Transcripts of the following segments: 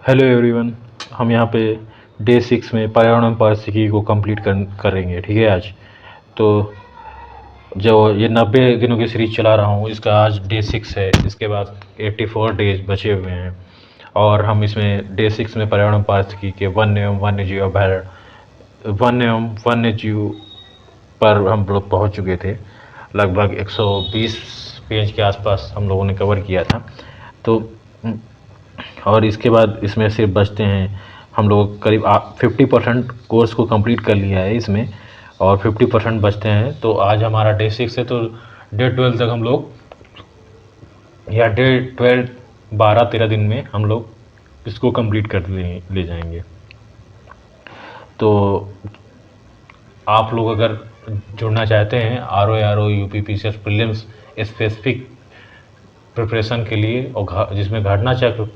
Hello everyone. हम यहाँ पे डे 6 में पर्यावरण एवं पारिस्थितिकी को कंप्लीट करेंगे। ठीक है। आज तो जो ये 90 दिनों की सीरीज चला रहा हूँ, इसका आज डे 6 है। इसके बाद 84 डेज बचे हुए हैं और हम इसमें डे 6 में पर्यावरण एवं पारिस्थितिकी के वन्य एवं वन्य जीव अभ्यारण्य वन्य एवं वन्य जीव पर हम लोग पहुँच चुके थे। लगभग 120 पेज के आसपास हम लोगों ने कवर किया था। तो और इसके बाद इसमें सिर्फ बचते हैं, हम लोग करीब 50% कोर्स को कंप्लीट कर लिया है इसमें और 50% बचते हैं। तो आज हमारा डे 6 है, तो डे 12 तक हम लोग या डे 12 12-13 दिन में हम लोग इसको कंप्लीट कर ले जाएंगे। तो आप लोग अगर जुड़ना चाहते हैं RO UPPCS prelims specific preparation के लिए और जिसमें घटना चक्र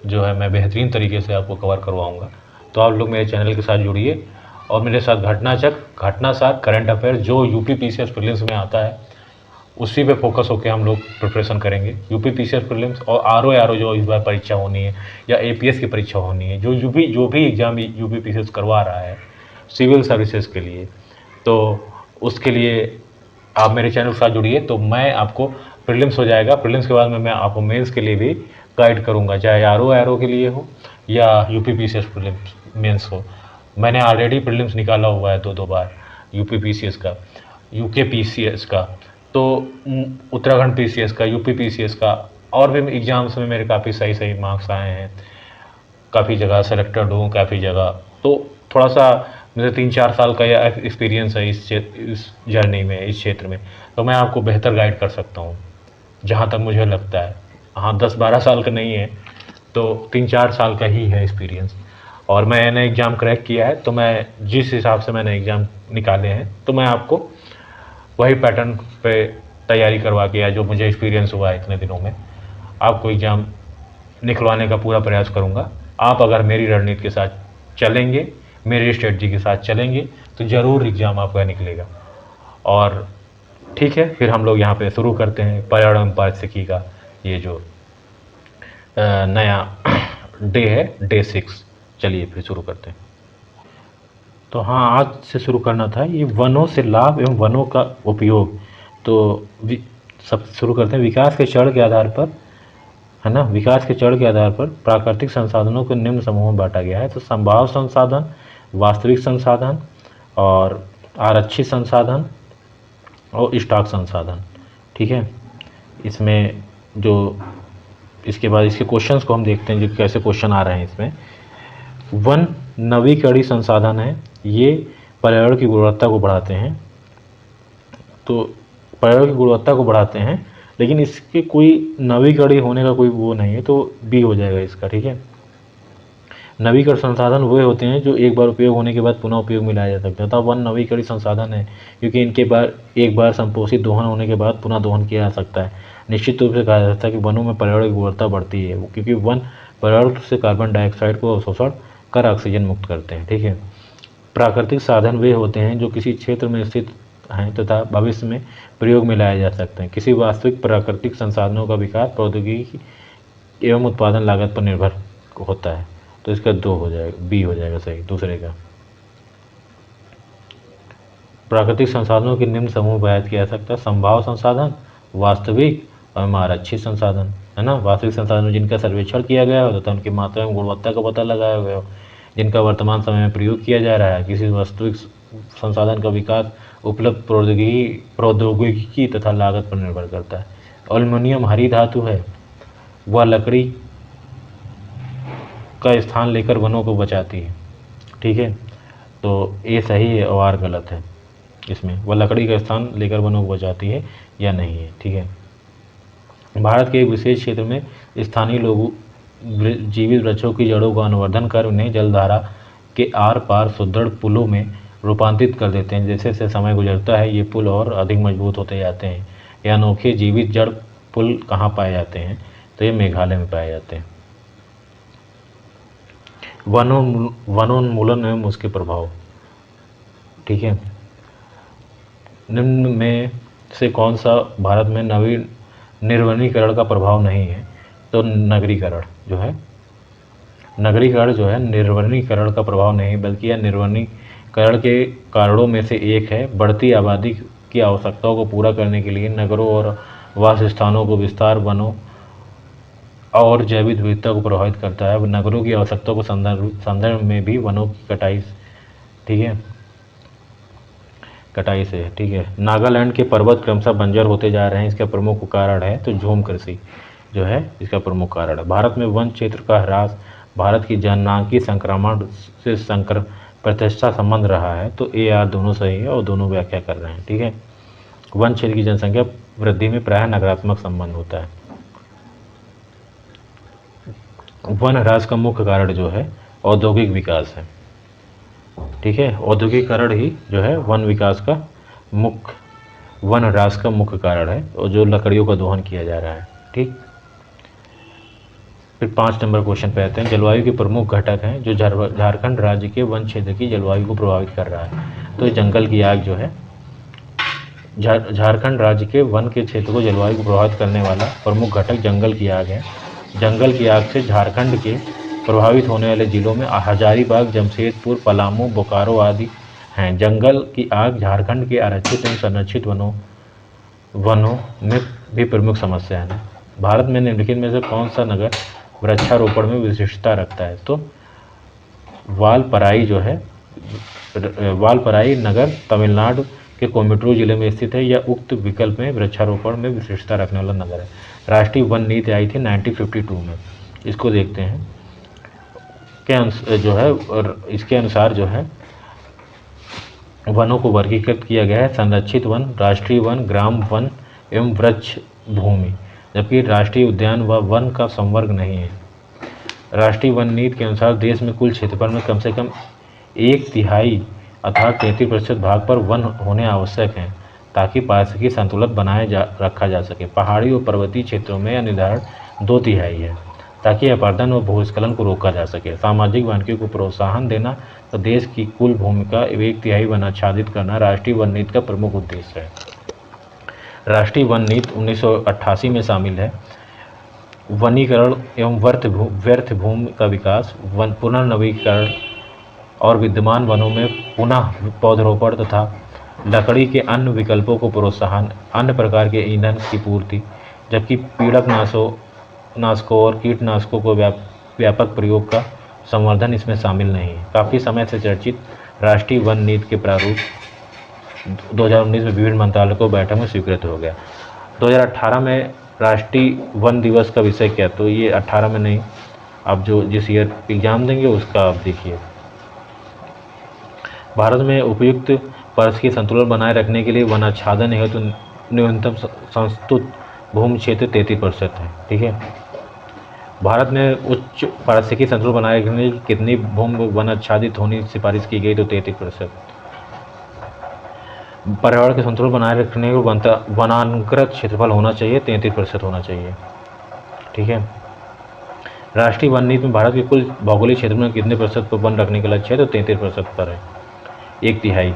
जो है मैं बेहतरीन तरीके से आपको कवर करवाऊंगा, तो आप लोग मेरे चैनल के साथ जुड़िए और मेरे साथ घटना सार करंट अफेयर जो UPPCS प्रीलिम्स में आता है उसी पे फोकस होकर हम लोग प्रिपरेशन करेंगे। UPPCS प्रीलिम्स और RO जो इस बार परीक्षा होनी है या APS की परीक्षा होनी है, जो भी एग्ज़ाम UPPCS करवा रहा है सिविल सर्विसेज के लिए, तो उसके लिए आप मेरे चैनल के साथ जुड़िए। तो मैं आपको प्रीलिम्स हो जाएगा, प्रीलिम्स के बाद में मैं आपको मेंस के लिए भी गाइड करूंगा, चाहे RO के लिए हो या UPPCS प्रीलिम्स मेंस हो। मैंने ऑलरेडी प्रीलिम्स निकाला हुआ है दो बार UPPCS का, UKPCS का, तो उत्तराखंड PCS का, UPPCS का, और भी एग्ज़ाम्स में मेरे काफ़ी सही मार्क्स आए हैं। काफ़ी जगह सेलेक्टेड हूँ, काफ़ी जगह। तो थोड़ा सा मुझे 3-4 साल का यह एक्सपीरियंस है इस जर्नी में, इस क्षेत्र में, तो मैं आपको बेहतर गाइड कर सकता हूँ जहाँ तक मुझे लगता है। हाँ, 10-12 साल का नहीं है, तो 3-4 साल का ही है एक्सपीरियंस। और मैंने एग्ज़ाम क्रैक किया है, तो मैं जिस हिसाब से मैंने एग्ज़ाम निकाले हैं, तो मैं आपको वही पैटर्न पे तैयारी करवा के, या जो मुझे एक्सपीरियंस हुआ है इतने दिनों में, आपको एग्ज़ाम निकलवाने का पूरा प्रयास करूँगा। आप अगर मेरी रणनीति के साथ चलेंगे, मेरी स्ट्रेटजी के साथ चलेंगे, तो ज़रूर एग्ज़ाम आपका निकलेगा। और ठीक है, फिर हम लोग यहाँ पे शुरू करते हैं पर्यावरण पारिस्थितिकी का ये जो नया डे है, डे 6। चलिए फिर शुरू करते हैं। तो हाँ, आज से शुरू करना था ये वनों से लाभ एवं वनों का उपयोग। तो सब शुरू करते हैं। विकास के चरण के आधार पर, है ना, विकास के चरण के आधार पर प्राकृतिक संसाधनों को निम्न समूहों में बांटा गया है। तो संभाव्य संसाधन, वास्तविक संसाधन और आरक्षित संसाधन और स्टॉक संसाधन। ठीक है। इसमें जो इसके बाद इसके क्वेश्चंस को हम देखते हैं जो कैसे क्वेश्चन आ रहे हैं इसमें। वन नवीकरणीय संसाधन है, ये पर्यावरण की गुणवत्ता को बढ़ाते हैं। तो पर्यावरण की गुणवत्ता को बढ़ाते हैं, लेकिन इसके कोई नवीकरणीय होने का कोई वो नहीं है, तो बी हो जाएगा इसका। ठीक है। नवीकरण संसाधन वे होते हैं जो एक बार उपयोग होने के बाद पुनः उपयोग में लाया जा सकता है। तो वन नवीकरणीय संसाधन है क्योंकि इनके बाद एक बार संपोषित दोहन होने के बाद पुनः दोहन किया जा सकता है। निश्चित रूप से कहा जा सकता है कि वनों में पर्यावरण की गुणवत्ता बढ़ती है, क्योंकि वन पर्यावरण से कार्बन डाइऑक्साइड को अवशोषण कर ऑक्सीजन मुक्त करते हैं। ठीक है। प्राकृतिक साधन वे होते हैं जो किसी क्षेत्र में स्थित हैं तथा भविष्य में प्रयोग में लाए जा सकते हैं। किसी वास्तविक प्राकृतिक संसाधनों का विकास प्रौद्योगिकी एवं उत्पादन लागत पर निर्भर होता है। तो इसका 2 हो जाएगा, बी हो जाएगा सही दूसरे का। प्राकृतिक संसाधनों के निम्न समूह बयान किया जा सकता है। संभाव्य संसाधन, वास्तविक और आरक्षित संसाधन, है ना। वास्तविक संसाधन जिनका सर्वेक्षण किया गया हो तथा उनकी मात्रा एवं गुणवत्ता का पता लगाया गया हो, जिनका वर्तमान समय में प्रयोग किया जा रहा है। किसी वास्तविक संसाधन का विकास उपलब्ध प्रौद्योगिकी तथा लागत पर निर्भर करता है। एल्युमिनियम हरी धातु है, वह लकड़ी का स्थान लेकर वनों को बचाती है। ठीक है। तो ये सही है और आर गलत है। इसमें वह लकड़ी का स्थान लेकर वनों को बचाती है या नहीं है। ठीक है। भारत के एक विशेष क्षेत्र में स्थानीय लोग जीवित वृक्षों की जड़ों का अनुवर्धन कर उन्हें जलधारा के आर पार सुदृढ़ पुलों में रूपांतरित कर देते हैं। जैसे जैसे समय गुजरता है ये पुल और अधिक मजबूत होते जाते हैं। ये अनोखे जीवित जड़ पुल कहाँ पाए जाते हैं? तो ये मेघालय में पाए जाते हैं। वनोन्मूलन एवं उसके प्रभाव। ठीक है। निम्न में से कौन सा भारत में निर्वनीकरण का प्रभाव नहीं है? तो नगरीकरण जो है, नगरीकरण जो है निर्वनीकरण का प्रभाव नहीं, बल्कि यह निर्वनीकरण के कारणों में से एक है। बढ़ती आबादी की आवश्यकताओं को पूरा करने के लिए नगरों और वास स्थानों को विस्तार वनों और जैविक विविधता को प्रभावित करता है। नगरों की आवश्यकताओं को संदर्भ में भी वनों की कटाई, ठीक है, कटाई से, ठीक है। नागालैंड के पर्वत क्रमशः बंजर होते जा रहे हैं, इसका प्रमुख कारण है तो झूम कृषि जो है इसका प्रमुख कारण है। भारत में वन क्षेत्र का ह्रास भारत की जननांगी संक्रमण से प्रतिष्ठा संबंध रहा है। तो ए आर दोनों सही है और दोनों व्याख्या कर रहे हैं, ठीक है। वन क्षेत्र की जनसंख्या वृद्धि में प्रायः नकारात्मक संबंध होता है। वन ह्रास का मुख्य कारण जो है औद्योगिक विकास है, ठीक है। औद्योगिकरण ही जो है वन ह्रास का मुख्य कारण है, और जो लकड़ियों का दोहन किया जा रहा है, ठीक। फिर 5 नंबर क्वेश्चन पे आते हैं। जलवायु के प्रमुख घटक हैं जो झारखंड राज्य के वन क्षेत्र की जलवायु को प्रभावित कर रहा है। तो जंगल की आग जो है, झारखंड राज्य के वन के क्षेत्र को जलवायु को प्रभावित करने वाला प्रमुख घटक जंगल की आग है। जंगल की आग से झारखंड के प्रभावित होने वाले जिलों में हजारीबाग, जमशेदपुर, पलामू, बोकारो आदि हैं। जंगल की आग झारखंड के आरक्षित एवं संरक्षित वनों में भी प्रमुख समस्या है। भारत में निम्नलिखित में से कौन सा नगर वृक्षारोपण में विशिष्टता रखता है? तो वालपराई जो है, वालपराई नगर तमिलनाडु के कोयम्बटूर जिले में स्थित है। यह उक्त विकल्प में वृक्षारोपण में विशिष्टता रखने वाला नगर है। राष्ट्रीय वन नीति आई थी 1952 में। इसको देखते हैं जो है, और इसके अनुसार जो है वनों को वर्गीकृत किया गया है: संरक्षित वन, राष्ट्रीय वन, ग्राम वन एवं वृक्ष भूमि। जबकि राष्ट्रीय उद्यान व वन का संवर्ग नहीं है। राष्ट्रीय वन नीति के अनुसार देश में कुल क्षेत्रफल में कम से कम 1/3 अर्थात 33% भाग पर वन होने आवश्यक हैं, ताकि पारिस्थितिकी संतुलन रखा जा सके। पहाड़ी और पर्वतीय क्षेत्रों में यह निर्धारण 2/3 है, ताकि अपरदन व भूस्खलन को रोका जा सके। सामाजिक वानिकी को प्रोत्साहन देना तो देश की कुल भूमि का 1/3 वन आच्छादित करना राष्ट्रीय वन नीति का प्रमुख उद्देश्य है। राष्ट्रीय वन नीति 1988 में शामिल है। वनीकरण एवं व्यर्थ भूमि का विकास, वन पुनर्नवीकरण और विद्यमान वनों में पुनः पौधरोपण तथा लकड़ी के अन्य विकल्पों को प्रोत्साहन, अन्य प्रकार के ईंधन की पूर्ति। जबकि नाशकों और कीटनाशकों को व्यापक प्रयोग का संवर्धन इसमें शामिल नहीं है। काफ़ी समय से चर्चित राष्ट्रीय वन नीति के प्रारूप 2019 में विभिन्न मंत्रालयों को बैठक में स्वीकृत हो गया। 2018 में राष्ट्रीय वन दिवस का विषय क्या? तो ये 18 में नहीं, आप जो जिस ईयर एग्जाम देंगे उसका आप देखिए। भारत में उपयुक्त पारिस्थितिकी संतुलन बनाए रखने के लिए वनाच्छादन हेतु न्यूनतम संस्तुत भूमि क्षेत्र 33% है, ठीक है। भारत में उच्च पारिस्थितिकी संतुलन बनाए रखने के लिए कितनी भूमि वन आच्छादित होनी सिफारिश की गई? तो 33%। पर्यावरण के संतुलन बनाए रखने को वनांतर्गत क्षेत्रफल होना चाहिए, 33% होना चाहिए, ठीक है। राष्ट्रीय वन नीति में भारत के कुल भौगोलिक क्षेत्र में कितने प्रतिशत पर वन रखने का लक्ष्य है? तो 33% पर है, 1/3।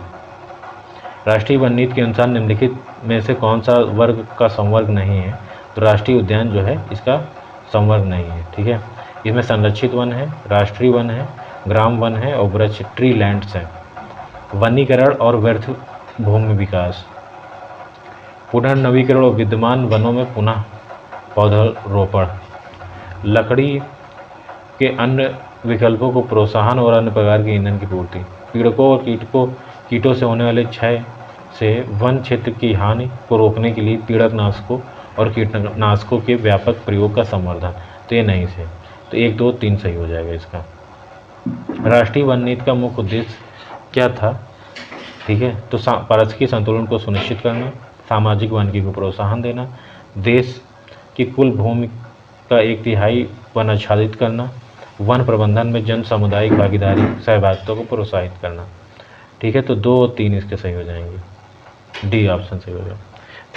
राष्ट्रीय वन नीति के अनुसार निम्नलिखित में से कौन सा वर्ग का संवर्ग नहीं है? तो राष्ट्रीय उद्यान जो है इसका संवर्ग नहीं है, ठीक है। इसमें संरक्षित वन है, राष्ट्रीय वन है, ग्राम वन है और वृक्ष ट्री लैंड्स हैं। वनीकरण और व्यर्थ भूमि विकास, पुनर्नवीकरण और विद्यमान वनों में पुनः पौधरोपण, लकड़ी के अन्य विकल्पों को प्रोत्साहन और अन्य प्रकार के ईंधन की पूर्ति, पीड़कों और कीटों से होने वाले क्षय से वन क्षेत्र की हानि को रोकने के लिए पीड़कनाशकों और कीटनाशकों के व्यापक प्रयोग का संवर्धन। तो ये नहीं से, तो 1, 2, 3 सही हो जाएगा इसका। राष्ट्रीय वन नीति का मुख्य उद्देश्य क्या था? ठीक है, तो पारिस्थितिकी संतुलन को सुनिश्चित करना, सामाजिक वानिकी को प्रोत्साहन देना, देश की कुल भूमि का 1/3 वन आच्छादित करना, वन प्रबंधन में जन सामुदायिक भागीदारी सहभागिता को प्रोत्साहित करना, ठीक है। तो 2 और 3 इसके सही हो जाएंगे, डी ऑप्शन सही हो जाएगा।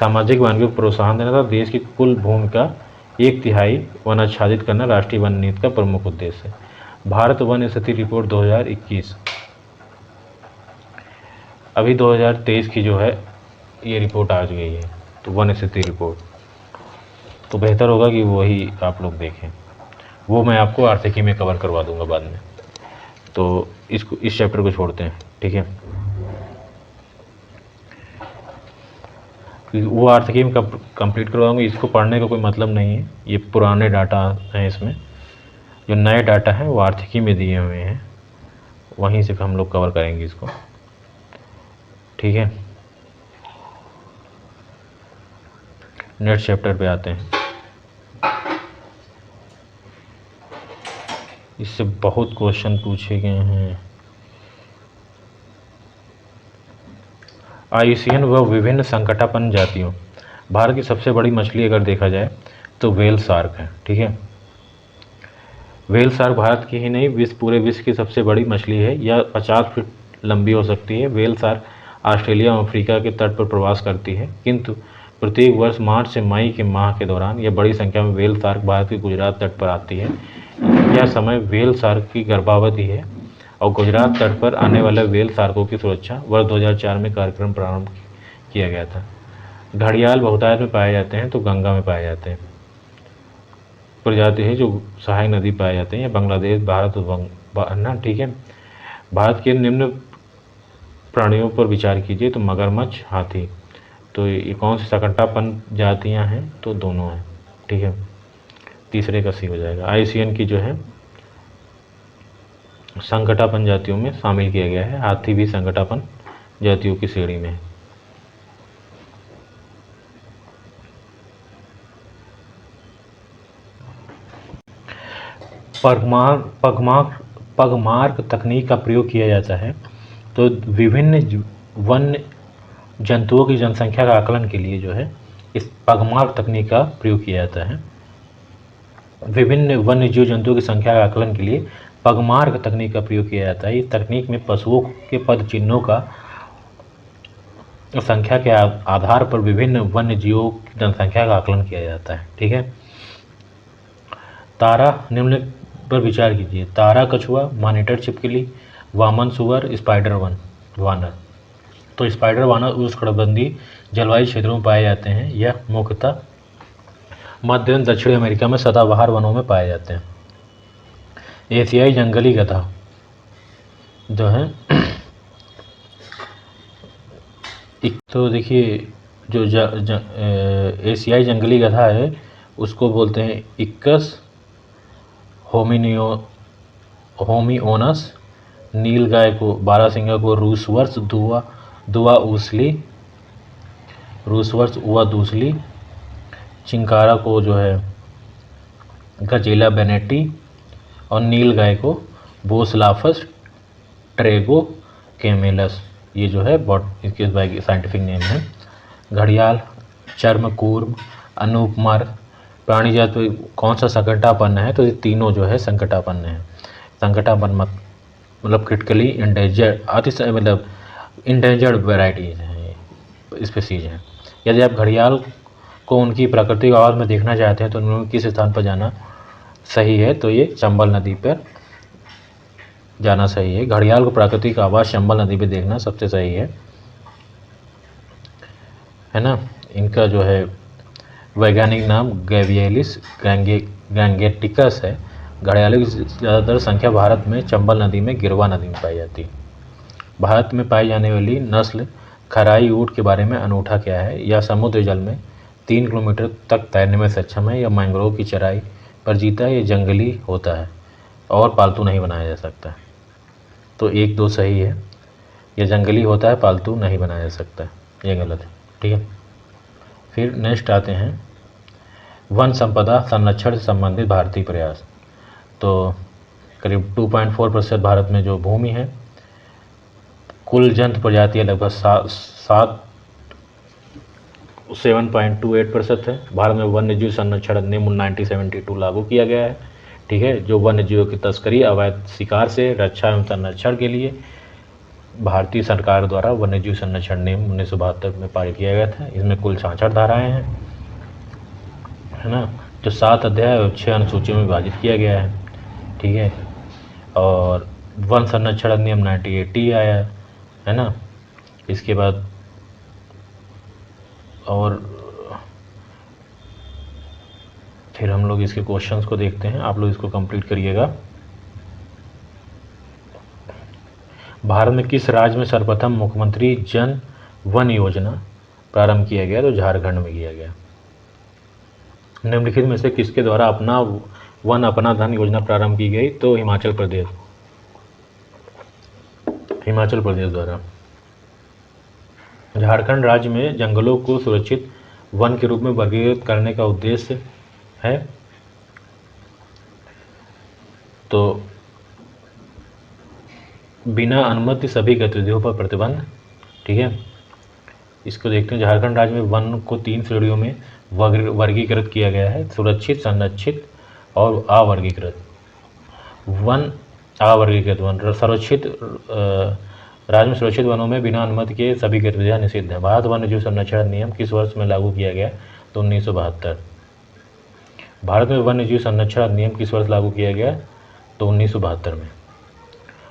सामाजिक वानिकी को प्रोत्साहन देना था, देश की कुल भूमि का 1/3 वन आच्छादित करना राष्ट्रीय वन नीति का प्रमुख उद्देश्य है। भारत वन स्थिति रिपोर्ट 2021, अभी 2023 की जो है ये रिपोर्ट आ गई है, तो वन स्थिति रिपोर्ट, तो बेहतर होगा कि वही आप लोग देखें। वो मैं आपको आर्थिकी में कवर करवा दूंगा बाद में। तो इसको, इस चैप्टर को छोड़ते हैं, ठीक है। वो आर्थिकी में कंप्लीट करवाऊंगी, इसको पढ़ने का कोई मतलब नहीं है, ये पुराने डाटा हैं। इसमें जो नए डाटा हैं वो आर्थिकी में दिए हुए हैं, वहीं से हम लोग कवर करेंगे इसको, ठीक है। नेक्स्ट चैप्टर पे आते हैं। इससे बहुत क्वेश्चन पूछे गए हैं। आयुसीएन व विभिन्न संकटापन्न जातियों। भारत की सबसे बड़ी मछली अगर देखा जाए तो व्हेल शार्क है, ठीक है। व्हेल शार्क भारत की ही नहीं, पूरे विश्व की सबसे बड़ी मछली है। यह 50 फीट लंबी हो सकती है। व्हेल शार्क ऑस्ट्रेलिया और अफ्रीका के तट पर प्रवास करती है, किंतु प्रत्येक वर्ष मार्च से मई के माह के दौरान यह बड़ी संख्या में व्हेल शार्क भारत के गुजरात तट पर आती है। यह समय व्हेल शार्क की गर्भावधि है और गुजरात तट पर आने वाले व्हेल शार्कों की सुरक्षा वर्ष 2004 में कार्यक्रम प्रारंभ किया गया था। घड़ियाल बहुतायत में पाए जाते हैं तो गंगा में पाए जाते हैं। प्रजाति है जो सहायक नदी पाए जाते हैं, या बांग्लादेश, भारत ना, ठीक है। भारत के निम्न प्राणियों पर विचार कीजिए तो मगरमच्छ, हाथी। तो ये कौन सी संकटापन्न जातियां हैं? तो दोनों हैं, ठीक है। तीसरे का सी हो जाएगा। आईसीएन की जो है संकटापन्न जातियों में शामिल किया गया है। हाथी भी संकटापन्न जातियों की श्रेणी में है। पगमार्क तकनीक का प्रयोग किया जाता है तो विभिन्न वन्य जंतुओं की जनसंख्या का आकलन के लिए जो है इस पगमार्क तकनीक का प्रयोग किया जाता है। विभिन्न वन्य जीव जंतुओं की संख्या का आकलन के लिए पगमार्क तकनीक का प्रयोग किया जाता है। इस तकनीक में पशुओं के पद चिन्हों का संख्या के आधार पर विभिन्न वन्य जीवों की जनसंख्या का आकलन किया जाता है, ठीक है। तारा निम्न पर विचार कीजिए। तारा कछुआ, मॉनिटर छिपकली, वामन सुअर, स्पाइडर वानर। तो स्पाइडर वानर उष्णकटिबंधीय जलवायु क्षेत्रों में पाए जाते हैं। यह मुख्यतः मध्य एवं दक्षिण अमेरिका में सदाबहार वनों में पाए जाते हैं। एशियाई जंगली गधा जो है तो देखिए, जो एशियाई जंगली गधा है उसको बोलते हैं इक्कस होमियोनस। नील गाय को, बारहसिंगा को रूसवर्स उवा दूसली। चिंकारा को जो है गजेला बेनेटी, और नील गाय को बोसलाफस ट्रेगो कैमेलस। ये जो है इसके साइंटिफिक नेम है। घड़ियाल, चर्मकूर्म, अनूपमर। प्राणी जात में कौन सा संकटापन्न है? तो ये तीनों जो है संकटापन्न है। संकटापन्न मतलब क्रिटिकली इंडेंजर्ड, मतलब इंडेंजर्ड वेराइटीज हैं, स्पीसीज हैं। यदि आप घड़ियाल को उनकी प्राकृतिक आवास में देखना चाहते हैं तो उन्होंने किस स्थान पर जाना सही है? तो ये चंबल नदी पर जाना सही है। घड़ियाल को प्राकृतिक आवास चंबल नदी पे देखना सबसे सही है ना। इनका जो है वैज्ञानिक नाम गैवियलिस गैंगेटिकस है। घड़ियालों की ज़्यादातर संख्या भारत में चंबल नदी में, गिरवा नदी में पाई जाती है। भारत में पाई जाने वाली नस्ल खराई ऊँट के बारे में अनूठा क्या है? यह समुद्र जल में 3 किलोमीटर तक तैरने में सक्षम है। यह मैंग्रोव की चराई पर जीता है। ये जंगली होता है और पालतू नहीं बनाया जा सकता। तो 1-2 सही है। यह जंगली होता है, पालतू नहीं बनाया जा सकता, ये गलत है, ठीक है। फिर नेक्स्ट आते हैं वन संपदा संरक्षण से संबंधित भारतीय प्रयास। तो करीब 2.4% भारत में जो भूमि है, कुल जंतु प्रजातियाँ लगभग 7.28% है। भारत में वन्य जीव संरक्षण अधिनियम 1972 लागू किया गया है, ठीक है, जो वन्य जीवों की तस्करी, अवैध शिकार से रक्षा एवं संरक्षण के लिए भारतीय सरकार द्वारा वन्य जीव संरक्षण नियम 1972 में पारित किया गया था। इसमें कुल 66 धाराएं हैं, है ना, जो 7 अध्याय और 6 अनुसूचियों में विभाजित किया गया है, ठीक है। और वन संरक्षण अधिनियम 1980 आया है ना। इसके बाद और फिर हम लोग इसके क्वेश्चंस को देखते हैं, आप लोग इसको कंप्लीट करिएगा। भारत में किस राज्य में सर्वप्रथम मुख्यमंत्री जन वन योजना प्रारंभ किया गया? तो झारखंड में किया गया। निम्नलिखित में से किसके द्वारा अपना वन अपना धन योजना प्रारंभ की गई? तो हिमाचल प्रदेश द्वारा। झारखंड राज्य में जंगलों को सुरक्षित वन के रूप में वर्गीकृत करने का उद्देश्य है। तो बिना अनुमति सभी गतिविधियों पर प्रतिबंध। ठीक है, इसको देखते हैं। झारखंड राज्य में वन को 3 श्रेणियों में वर्गीकृत किया गया है: सुरक्षित, संरक्षित और अवर्गीकृत वन। अवर्गीकृत वन सुरक्षित राज्य में सुरक्षित वनों में बिना अनुमति के सभी गतिविधियां निषिद्ध हैं। भारत वन्य जीव संरक्षण अधिनियम किस वर्ष में लागू किया गया? तो 1972। भारत में वन्य जीव संरक्षण अधिनियम किस वर्ष लागू किया गया? तो 1972 में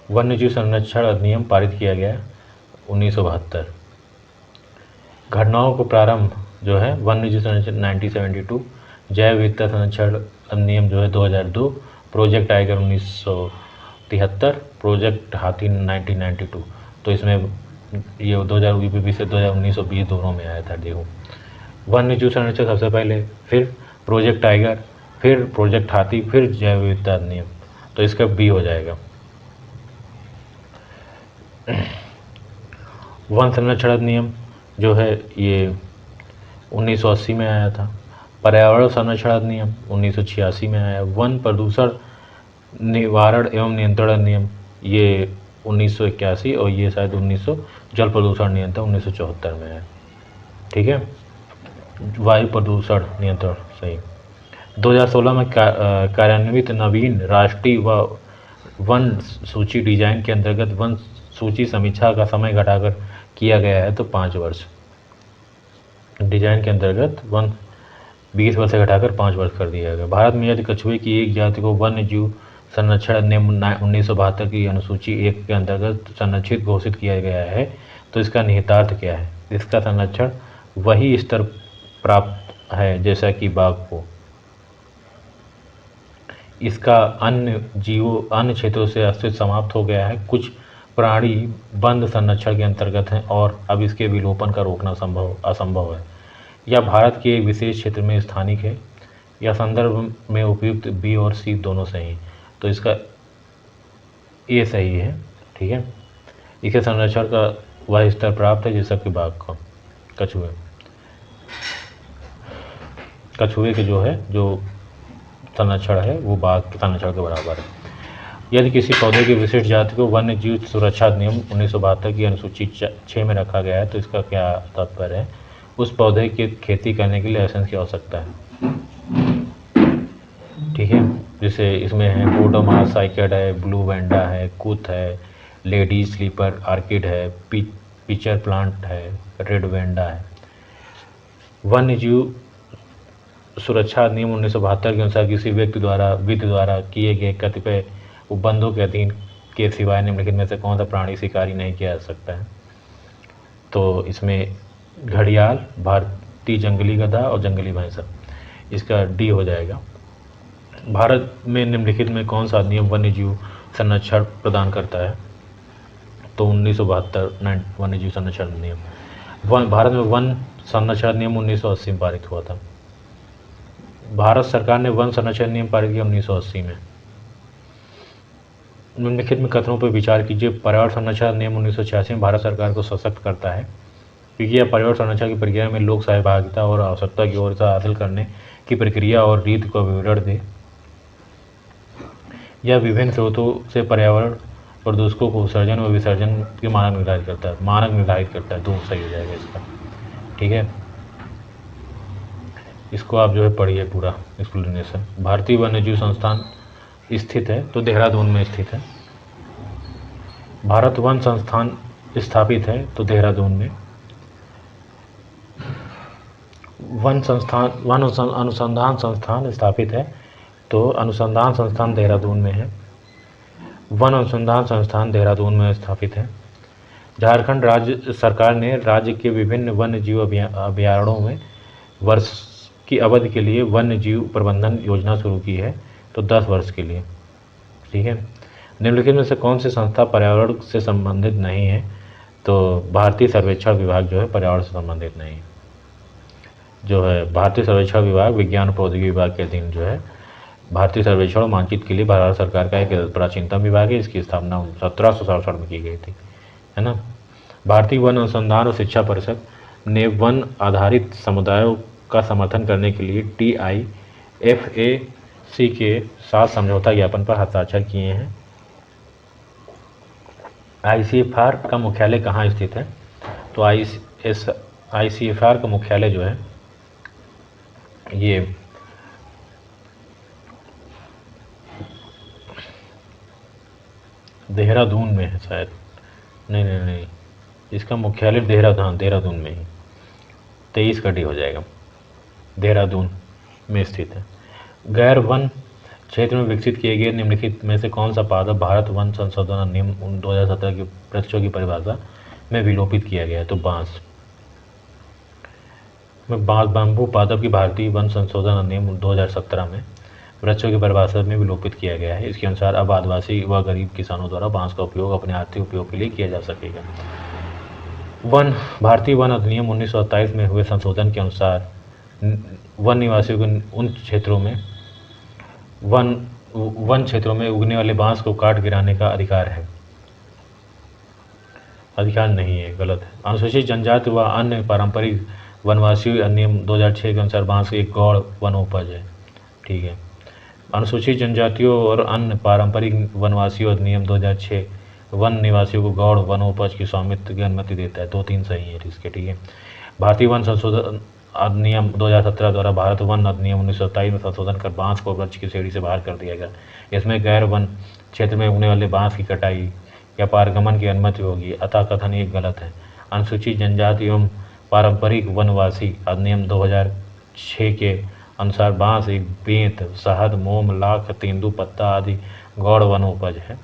वन्य जीव संरक्षण अधिनियम पारित किया गया 1972। घटनाओं को प्रारंभ जो है वन्य जीव संरक्षण 1972, जैव विविधता संरक्षण अधिनियम जो है 2002, प्रोजेक्ट टाइगर 1973, प्रोजेक्ट हाथी 1992। तो इसमें ये 2020 से 2019-20 दोनों में आया था। देखो, वन्य जीव संरक्षण सबसे पहले, फिर प्रोजेक्ट टाइगर, फिर प्रोजेक्ट हाथी, फिर जैव विविधता अधिनियम। तो इसका बी हो जाएगा। वन संरक्षण अधिनियम जो है ये 1980 में आया था। पर्यावरण संरक्षण अधिनियम 1986 में आया। वन प्रदूषण निवारण एवं नियंत्रण अधिनियम ये 1981 और ये शायद 1900 जल प्रदूषण नियंत्रण 1974 में है। ठीक है, वायु प्रदूषण नियंत्रण सही। 2016 में कार्यान्वित नवीन राष्ट्रीय वन सूची डिजाइन के अंतर्गत वन सूची समीक्षा का समय घटाकर किया गया है तो 5 वर्ष। डिजाइन के अंतर्गत वन 20 वर्ष से घटाकर 5 वर्ष कर दिया गया। भारत में यदि कछुए की एक जाति को वन्य जीव संरक्षण अधिनियम 1972 की अनुसूची 1 के अंतर्गत संरक्षित घोषित किया गया है तो इसका निहितार्थ क्या है? इसका संरक्षण वही स्तर प्राप्त है जैसा कि बाघ को। इसका अन्य जीवों अन्य क्षेत्रों से अस्तित्व समाप्त हो गया है। कुछ प्राणी बंद संरक्षण के अंतर्गत हैं और अब इसके विलोपन का रोकना असंभव है। यह भारत के एक विशेष क्षेत्र में स्थानिक है। यह संदर्भ में उपयुक्त बी और सी दोनों सही। तो इसका ए सही है। ठीक है, इसके संरक्षण का वह स्तर प्राप्त है जैसा कि बाघ का। कछुए के जो संरक्षण है वो बाघ के संरक्षण के बराबर है। यदि किसी पौधे की विशिष्ट जाति को वन्य जीव सुरक्षा अधिनियम 1972 की अनुसूची 6 में रखा गया है तो इसका क्या तात्पर्य है? उस पौधे की खेती करने के लिए लाइसेंस की आवश्यकता है। ठीक है, जैसे इसमें है बोडोमास साइकेड है, ब्लू वेंडा है, कुथ है, लेडी स्लीपर आर्किड है, पिचर प्लांट है, रेड वेंडा है। वन्य जीव सुरक्षा अधिनियम 1972 के अनुसार किसी व्यक्ति द्वारा किए गए कतिपय उपबंधों के अधीन के सिवाय निम्नलिखित में से कौन सा प्राणी शिकारी नहीं किया जा सकता है? तो इसमें घड़ियाल, भारतीय जंगली गधा और जंगली भैंसा। इसका डी हो जाएगा। भारत में निम्नलिखित में कौन सा अधिनियम वन्य जीव संरक्षण प्रदान करता है? तो 1972 वन्य जीव संरक्षण अधिनियम। भारत में वन संरक्षण अधिनियम 1980 में पारित हुआ था। भारत सरकार ने वन संरक्षण नियम पारित किया 1980 में। निम्नलिखित में कथनों पर विचार कीजिए। पर्यावरण संरक्षण अधिनियम 1986 में भारत सरकार को सशक्त करता है क्योंकि यह पर्यावरण संरक्षण की प्रक्रिया में लोक सहभागिता और आवश्यकता की ओर से हासिल करने की प्रक्रिया और रीति को विवरण दे। यह विभिन्न स्रोतों से पर्यावरण प्रदूषकों को उत्सर्जन और विसर्जन के मानक निर्धारित करता है। 2 सही हो जाएगा इसका। ठीक है, इसको आप जो है पढ़िए पूरा एक्सप्लेनेशन। भारतीय वन्यजीव संस्थान स्थित है तो देहरादून में स्थित है। भारत वन संस्थान स्थापित है तो देहरादून में। वन अनुसंधान संस्थान स्थापित है तो अनुसंधान संस्थान देहरादून में है। वन अनुसंधान संस्थान देहरादून में स्थापित है। झारखंड राज्य सरकार ने राज्य के विभिन्न वन्य जीव अभयारण्यों में वर्ष की अवधि के लिए वन्य जीव प्रबंधन योजना शुरू की है, तो 10 वर्ष के लिए। ठीक है। निम्नलिखित में से कौन सी संस्था पर्यावरण से संबंधित नहीं है, तो भारतीय सर्वेक्षण विभाग जो है पर्यावरण से संबंधित नहीं है। जो है भारतीय सर्वेक्षण विभाग विज्ञान और प्रौद्योगिकी विभाग के अधीन जो है भारतीय सर्वेक्षण और मानचित्र के लिए भारत सरकार का एक प्राचीनतम विभाग है। इसकी स्थापना 1767 में की गई थी, है ना। भारतीय वन अनुसंधान और शिक्षा परिषद ने वन आधारित समुदायों का समर्थन करने के लिए TIFAC के साथ समझौता ज्ञापन पर हस्ताक्षर किए हैं। ICFR का मुख्यालय कहाँ स्थित है, तो ICFR का मुख्यालय जो है ये देहरादून में है शायद, नहीं, इसका मुख्यालय देहरादून में ही 23 का डी हो जाएगा, देहरादून में स्थित है। गैर वन क्षेत्र में विकसित किए गए निम्नलिखित में से कौन सा पादप भारत वन संशोधन अधिनियम 2017 की वृक्षों की परिभाषा में विलोपित किया गया है, तो बांस बाम्बू पादप की भारतीय वन संशोधन अधिनियम 2017 में वृक्षों की परिभाषा में विलोपित किया गया है। इसके अनुसार अब आदिवासी व गरीब किसानों द्वारा बांस का उपयोग अपने आर्थिक उपयोग के लिए किया जा सकेगा। भारतीय वन अधिनियम 1927 में हुए संशोधन के अनुसार वन निवासियों को उन क्षेत्रों में वन क्षेत्रों में उगने वाले बांस को काट गिराने का अधिकार नहीं है, गलत है। अनुसूचित जनजाति व अन्य पारंपरिक वनवासी अधिनियम 2006 के अनुसार बांस एक गौण वनोपज है। ठीक है। अनुसूचित जनजातियों और अन्य पारंपरिक वनवासियों अधिनियम 2006 वन निवासियों को गौण वनोपज की स्वामित्व की अनुमति देता है, 2-3 सही है इसके। ठीक है। भारतीय वन संशोधन अधिनियम 2017 द्वारा भारत वन अधिनियम 1927 में संशोधन कर बांस को वृक्ष की श्रेणी से बाहर कर दिया गया। इसमें गैर वन क्षेत्र में उगने वाले बांस की कटाई या पारगमन की अनुमति होगी, अतः कथन ये गलत है। अनुसूचित जनजाति एवं पारंपरिक वनवासी अधिनियम 2006 के अनुसार बांस एक बेंत, शहद, मोम, लाख, तेंदु पत्ता आदि गौण वनोपज है।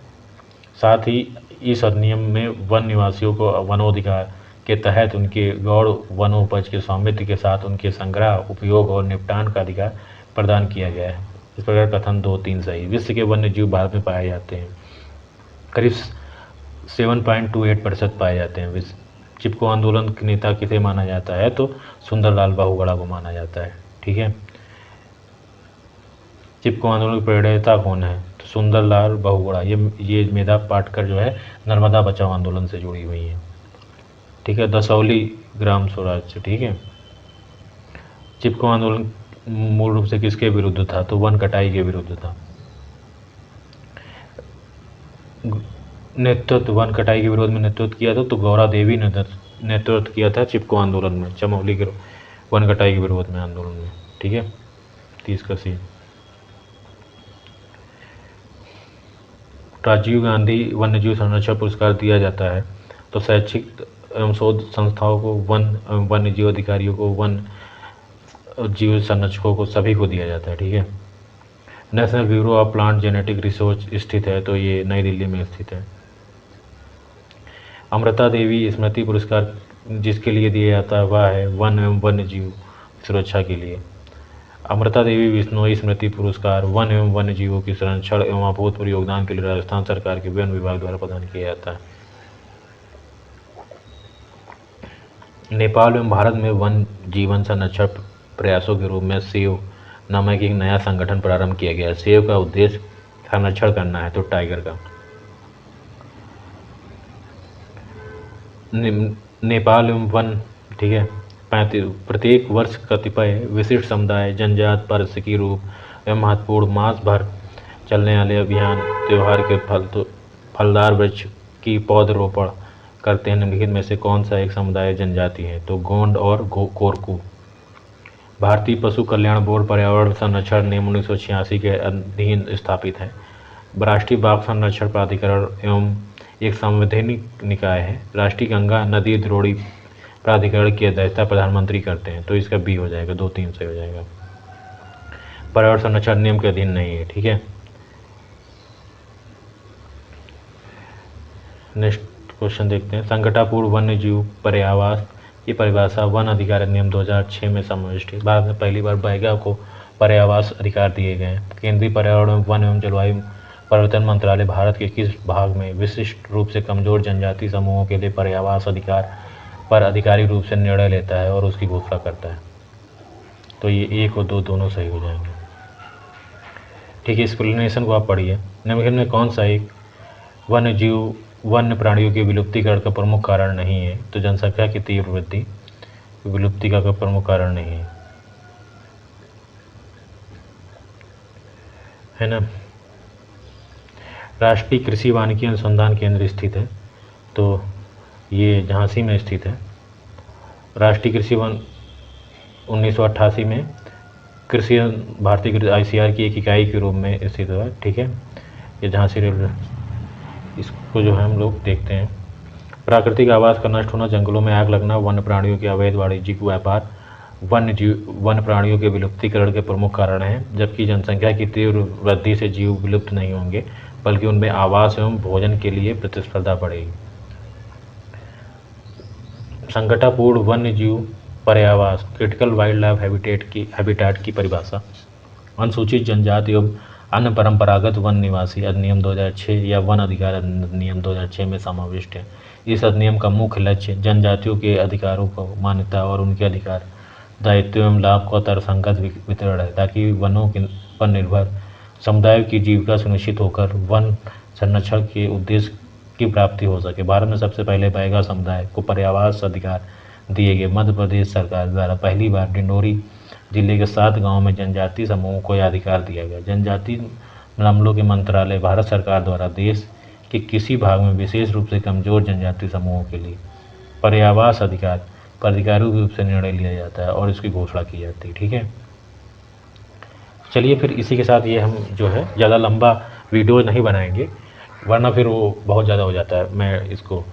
साथ ही इस अधिनियम में वन निवासियों को वनोधिकार के तहत उनके गौण वनोपज के स्वामित्व के साथ उनके संग्रह, उपयोग और निपटान का अधिकार प्रदान किया गया है। इस प्रकार कथन 2-3 सही। विश्व के वन्य जीव भारत में पाए जाते हैं, करीब 7.28% पाए जाते हैं। चिपको आंदोलन के नेता किसे माना जाता है, तो सुंदरलाल बहुगुणा को माना जाता है। ठीक है। चिपको आंदोलन के प्रणेता कौन है, तो सुंदरलाल बहुगुणा। ये मेधा पाटकर जो है नर्मदा बचाओ आंदोलन से जुड़ी हुई है। ठीक है। दसौली ग्राम स्वराज से। ठीक है। चिपको आंदोलन मूल रूप से किसके विरुद्ध था, तो वन कटाई के विरुद्ध था। नेतृत्व वन कटाई के विरोध में नेतृत्व किया था, तो गौरा देवी ने नेतृत्व किया था चिपको आंदोलन में, चमोली के वन कटाई के विरोध में आंदोलन में। ठीक है। 30 का सी। राजीव गांधी वन्यजीव संरक्षण पुरस्कार दिया जाता है, तो शैक्षिक एवं शोध संस्थाओं को, वन्य जीव अधिकारियों को, वन जीव संरक्षकों को, सभी को दिया जाता है। ठीक है। National bureau of plant genetic research स्थित है, तो ये नई दिल्ली में स्थित है। अमृता देवी स्मृति पुरस्कार जिसके लिए दिया जाता है वह है वन एवं वन्य जीव सुरक्षा के लिए। अमृता देवी बिश्नोई स्मृति पुरस्कार वन एवं वन्य जीवों की संरक्षण एवं अभूतपूर्व योगदान के लिए राजस्थान सरकार के वन विभाग द्वारा प्रदान किया जाता है। नेपाल एवं भारत में वन जीवन संरक्षण प्रयासों के रूप में सेव नामक एक नया संगठन प्रारंभ किया गया है। सेव का उद्देश्य संरक्षण करना है, तो टाइगर का। नेपाल एवं वन। ठीक है। प्रत्येक वर्ष कतिपय विशिष्ट समुदाय, जनजात, पारिस्थितिक रूप एवं महत्वपूर्ण मास भर चलने वाले अभियान त्यौहार के फलदार वृक्ष की पौधरोपण करते हैं। निम्नलिखित में से कौन सा एक समुदाय जनजाति है, तो गोंड और कोरकू। भारतीय पशु कल्याण बोर्ड पर्यावरण संरक्षण नियम 1986 के अधीन स्थापित है। राष्ट्रीय बाघ संरक्षण प्राधिकरण एवं एक संवैधानिक निकाय है। राष्ट्रीय गंगा नदी द्रोणी प्राधिकरण की अध्यक्षता प्रधानमंत्री करते हैं, तो इसका बी हो जाएगा, 2-3 सही हो जाएगा। पर्यावरण संरक्षण नियम के अधीन नहीं है। ठीक है। नेक्स्ट क्वेश्चन देखते हैं। संकटापूर्ण वन्य जीव पर्यावास ये परिभाषा वन अधिकार अधिनियम 2006 में समाविष्ट है। भारत में पहली बार बैगा को पर्यावास अधिकार दिए गए हैं। केंद्रीय पर्यावरण, वन एवं जलवायु परिवर्तन मंत्रालय भारत के किस भाग में विशिष्ट रूप से कमजोर जनजाति समूहों के लिए पर्यावास अधिकार पर आधिकारिक रूप से निर्णय लेता है और उसकी घोषणा करता है? तो ये 1 और 2 दोनों सही हो जाएंगे। ठीक है, एक्सप्लेनेशन को आप पढ़िए। निम्नलिखित में कौन सा एक वन्य प्राणियों की विलुप्तीकरण का प्रमुख कारण नहीं है? तो जनसंख्या की तीव्र वृद्धि विलुप्ति का प्रमुख कारण नहीं है ना। राष्ट्रीय कृषि वानिकी अनुसंधान केंद्र स्थित है, तो ये झांसी में स्थित है। राष्ट्रीय कृषि वन 1988 में कृषि भारतीय ICAR की एक इकाई के रूप में स्थित हुआ। ठीक है, ये झांसी रेलवे, इसको जो है हम लोग देखते हैं। प्राकृतिक आवास का नष्ट होना, जंगलों में आग लगना, वन्य प्राणियों के अवैध वाणिज्यिक व्यापार वन्य प्राणियों के विलुप्तीकरण के प्रमुख कारण हैं। जबकि जनसंख्या की तीव्र वृद्धि से जीव विलुप्त नहीं होंगे, बल्कि उनमें आवास एवं भोजन के लिए प्रतिस्पर्धा बढ़ेगी। संकटापूर्ण वन्य जीव पर्यावास क्रिटिकल वाइल्ड लाइफ हैबिटेट की परिभाषा अनुसूचित जनजाति एवं अन्य परंपरागत वन निवासी अधिनियम 2006 या वन अधिकार अधिनियम 2006 में समाविष्ट है। इस अधिनियम का मुख्य लक्ष्य जनजातियों के अधिकारों को मान्यता और उनके अधिकार, दायित्व एवं लाभ का तर्कसंगत वितरण है, ताकि वनों पर निर्भर समुदाय की जीविका सुनिश्चित होकर वन संरक्षण के उद्देश्य की प्राप्ति हो सके। भारत में सबसे पहले बैगा समुदाय को पर्यावास अधिकार दिए गए। मध्य प्रदेश सरकार द्वारा पहली बार डिंडोरी जिले के 7 गांवों में जनजाति समूहों को यह अधिकार दिया गया। जनजाति मामलों के मंत्रालय भारत सरकार द्वारा देश के किसी भाग में विशेष रूप से कमजोर जनजाति समूहों के लिए पर्यावास अधिकार पर आधिकारिक रूप से निर्णय लिया जाता है और इसकी घोषणा की जाती है। ठीक है, चलिए फिर इसी के साथ ये हम जो है ज़्यादा लंबा वीडियो नहीं बनाएंगे, वरना फिर वो बहुत ज़्यादा हो जाता है। मैं इसको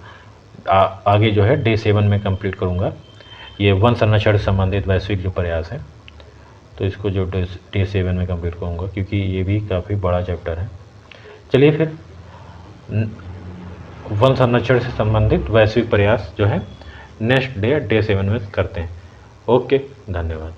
आगे जो है डे 7 में कंप्लीट करूँगा। ये वन संरक्षण से संबंधित वैश्विक जो प्रयास है, तो इसको जो डे 7 में कंप्लीट करूँगा, क्योंकि ये भी काफ़ी बड़ा चैप्टर है। चलिए फिर वन संरक्षण से संबंधित वैश्विक प्रयास जो है नेक्स्ट डे 7 में करते हैं। ओके, धन्यवाद।